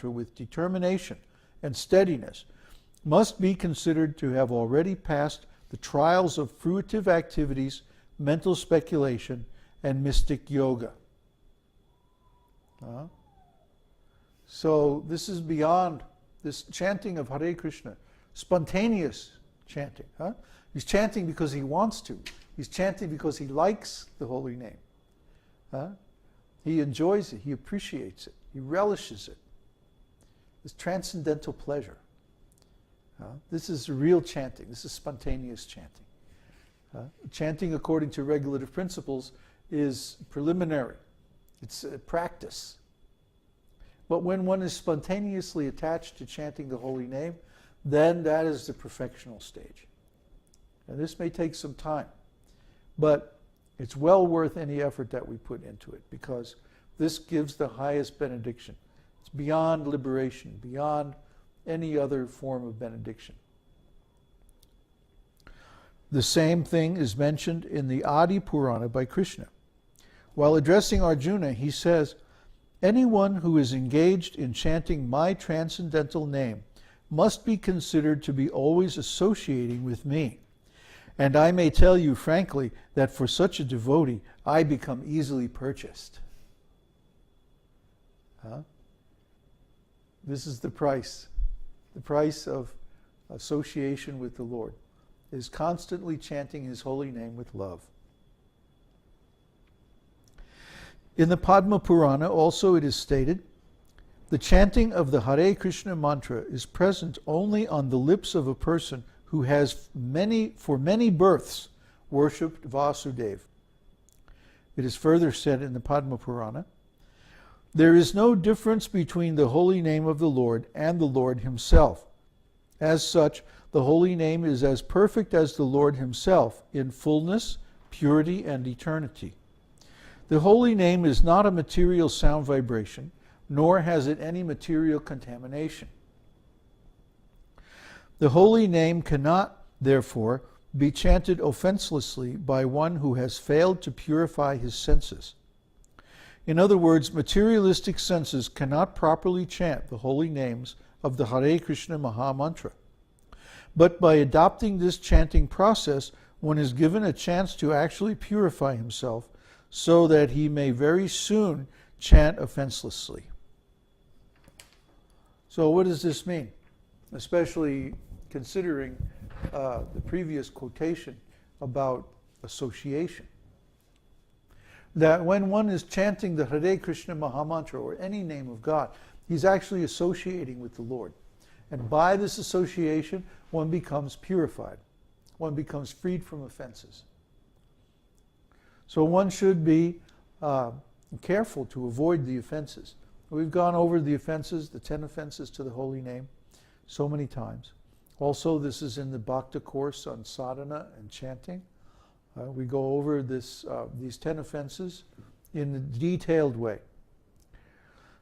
mantra with determination and steadiness must be considered to have already passed the trials of fruitive activities, mental speculation, and mystic yoga. So this is beyond this chanting of Hare Krishna, spontaneous chanting. He's chanting because he wants to. He's chanting because he likes the holy name. He enjoys it. He appreciates it. He relishes it. This transcendental pleasure. This is real chanting. This is spontaneous chanting. Chanting according to regulative principles is preliminary. It's a practice. But when one is spontaneously attached to chanting the holy name, then that is the perfectional stage. And this may take some time, but it's well worth any effort that we put into it, because this gives the highest benediction. It's beyond liberation, beyond any other form of benediction. The same thing is mentioned in the Adi Purana by Krishna. While addressing Arjuna, he says, "Anyone who is engaged in chanting my transcendental name must be considered to be always associating with me. And I may tell you frankly that for such a devotee, I become easily purchased." This is the price. The price of association with the Lord is constantly chanting his holy name with love. In the Padma Purana also it is stated, the chanting of the Hare Krishna mantra is present only on the lips of a person who has for many births worshipped Vasudeva. It is further said in the Padma Purana, there is no difference between the holy name of the Lord and the Lord himself. As such, the holy name is as perfect as the Lord himself in fullness, purity, and eternity. The holy name is not a material sound vibration, nor has it any material contamination. The holy name cannot, therefore, be chanted offenselessly by one who has failed to purify his senses. In other words, materialistic senses cannot properly chant the holy names of the Hare Krishna Maha Mantra. But by adopting this chanting process, one is given a chance to actually purify himself so that he may very soon chant offenselessly. So what does this mean? Especially considering the previous quotation about association. That when one is chanting the Hare Krishna Maha Mantra or any name of God, he's actually associating with the Lord. And by this association, one becomes purified. One becomes freed from offenses. So one should be careful to avoid the offenses. We've gone over the offenses, the 10 offenses to the holy name, so many times. Also, this is in the Bhakta course on sadhana and chanting. We go over these 10 offenses in a detailed way.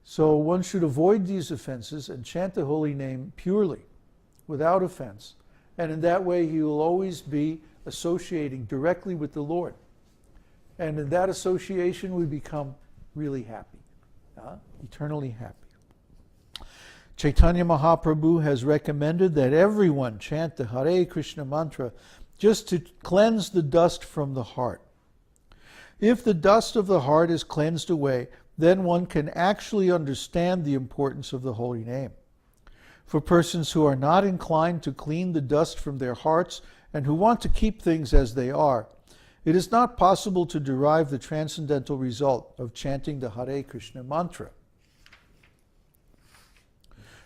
So one should avoid these offenses and chant the holy name purely, without offense. And in that way, he will always be associating directly with the Lord. And in that association, we become really happy, eternally happy. Chaitanya Mahaprabhu has recommended that everyone chant the Hare Krishna mantra just to cleanse the dust from the heart. If the dust of the heart is cleansed away, then one can actually understand the importance of the holy name. For persons who are not inclined to clean the dust from their hearts and who want to keep things as they are, it is not possible to derive the transcendental result of chanting the Hare Krishna mantra.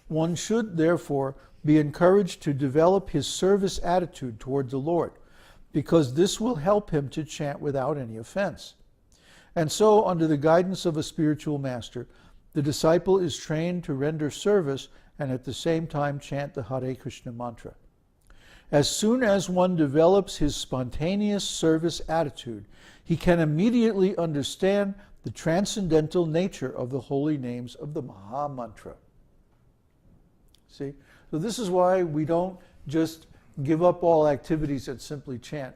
One should, therefore, be encouraged to develop his service attitude toward the Lord, because this will help him to chant without any offense. And so, under the guidance of a spiritual master, the disciple is trained to render service and at the same time chant the Hare Krishna mantra. As soon as one develops his spontaneous service attitude, he can immediately understand the transcendental nature of the holy names of the Maha Mantra. See? So this is why we don't just give up all activities and simply chant.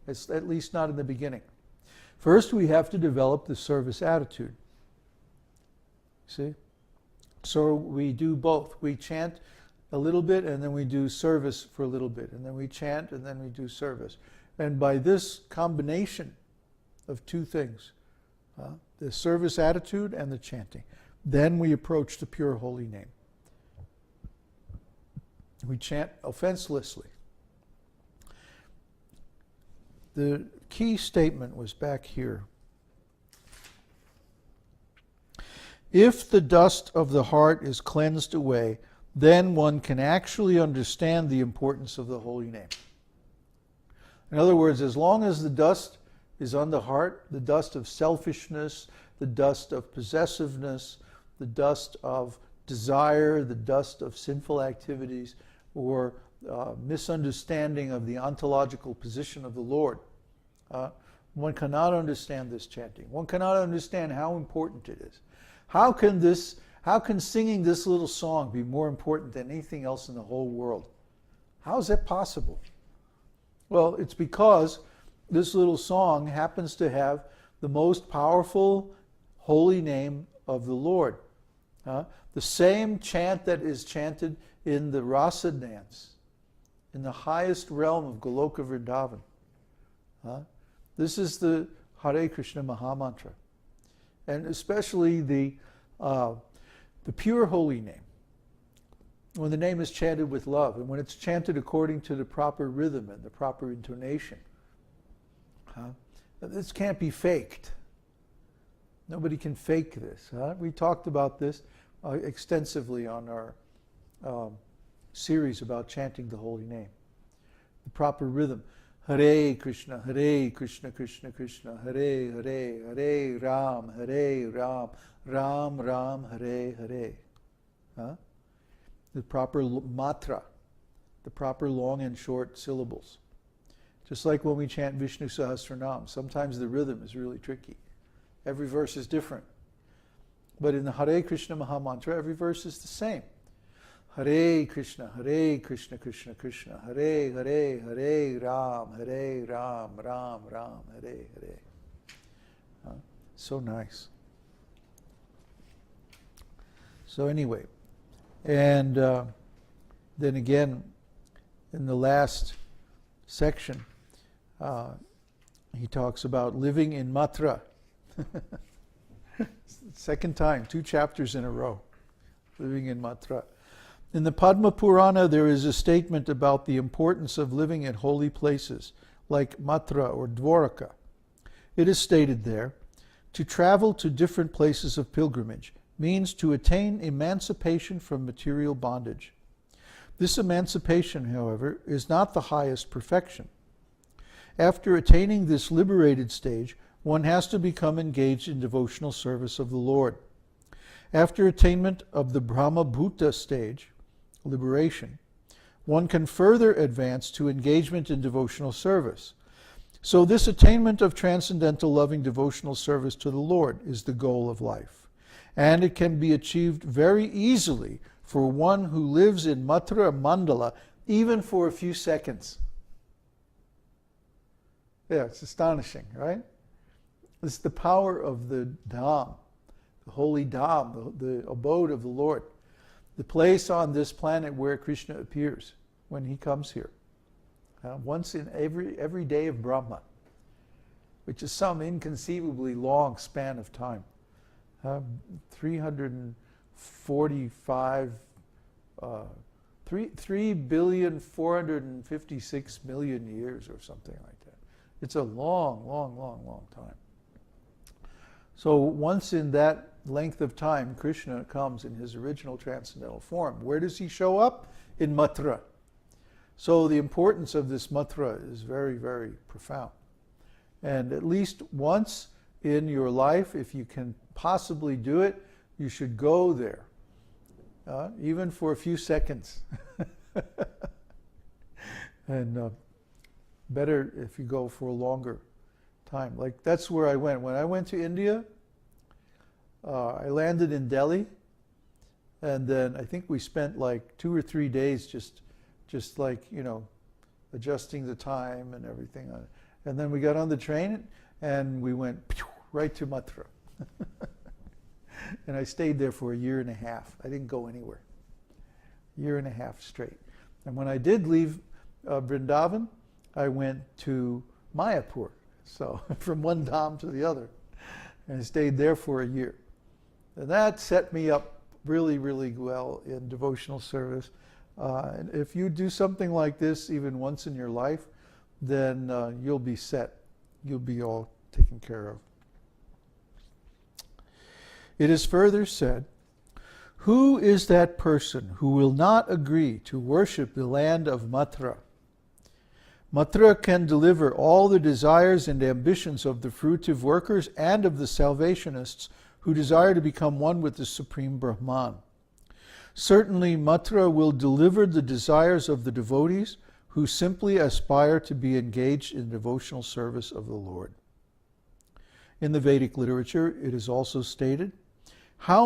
It's at least not in the beginning. First, we have to develop the service attitude. See? So we do both. We chant a little bit and then we do service for a little bit. And then we chant and then we do service. And by this combination of two things, the service attitude and the chanting, then we approach the pure holy name. We chant offenselessly. The key statement was back here. If the dust of the heart is cleansed away, then one can actually understand the importance of the holy name. In other words, as long as the dust is on the heart, the dust of selfishness, the dust of possessiveness, the dust of desire, the dust of sinful activities, or misunderstanding of the ontological position of the Lord, one cannot understand this chanting. One cannot understand how important it is. How can singing this little song be more important than anything else in the whole world? How is that possible? Well, it's because this little song happens to have the most powerful holy name of the Lord. The same chant that is chanted in the rasa dance, in the highest realm of Goloka Vrindavan. This is the Hare Krishna Mahamantra. And especially the pure holy name. When the name is chanted with love, and when it's chanted according to the proper rhythm and the proper intonation. This can't be faked. Nobody can fake this. We talked about this extensively on our series about chanting the holy name. The proper rhythm. Hare Krishna, Krishna Krishna, Hare Hare, Hare Ram, Ram Ram, Hare Hare. The proper matra, the proper long and short syllables. Just like when we chant Vishnu Sahasranam, sometimes the rhythm is really tricky. Every verse is different. But in the Hare Krishna Mahamantra, every verse is the same. Hare Krishna, Krishna Krishna, Hare Hare, Hare Ram, Ram Ram, Hare Hare. So nice. So anyway, and then again, in the last section, he talks about living in Matra. Second time, 2 chapters in a row, living in Matra. In the Padma Purana, there is a statement about the importance of living at holy places, like Matra or Dwaraka. It is stated there, to travel to different places of pilgrimage means to attain emancipation from material bondage. This emancipation, however, is not the highest perfection. After attaining this liberated stage, one has to become engaged in devotional service of the Lord. After attainment of the Brahma Bhuta stage, liberation, one can further advance to engagement in devotional service. So this attainment of transcendental loving devotional service to the Lord is the goal of life. And it can be achieved very easily for one who lives in Mathura Mandala, even for a few seconds. Yeah, it's astonishing, right? It's the power of the Dham, the holy Dham, the abode of the Lord, the place on this planet where Krishna appears when he comes here. Once in every day of Brahma, which is some inconceivably long span of time. 3,456,000,000 years or something like that. It's a long time. So once in that length of time, Krishna comes in his original transcendental form. Where does he show up? In Mathura. So the importance of this Mathura is very, very profound. And at least once in your life, if you can possibly do it, you should go there, even for a few seconds. And better if you go for a longer time. Like that's where I went. When I went to India, I landed in Delhi, and then I think we spent like 2 or 3 days just like, adjusting the time and everything on it. And then we got on the train and we went right to Mathura. And I stayed there for a year and a half. I didn't go anywhere. Year and a half straight. And when I did leave Vrindavan, I went to Mayapur. So from one dham to the other. And I stayed there for a year. And that set me up really, really well in devotional service. And if you do something like this even once in your life, then you'll be set. You'll be all taken care of. It is further said, "Who is that person who will not agree to worship the land of Mathura? Mathura can deliver all the desires and ambitions of the fruitive workers and of the salvationists who desire to become one with the Supreme Brahman. Certainly Mathura will deliver the desires of the devotees who simply aspire to be engaged in devotional service of the Lord." In the Vedic literature, it is also stated, "How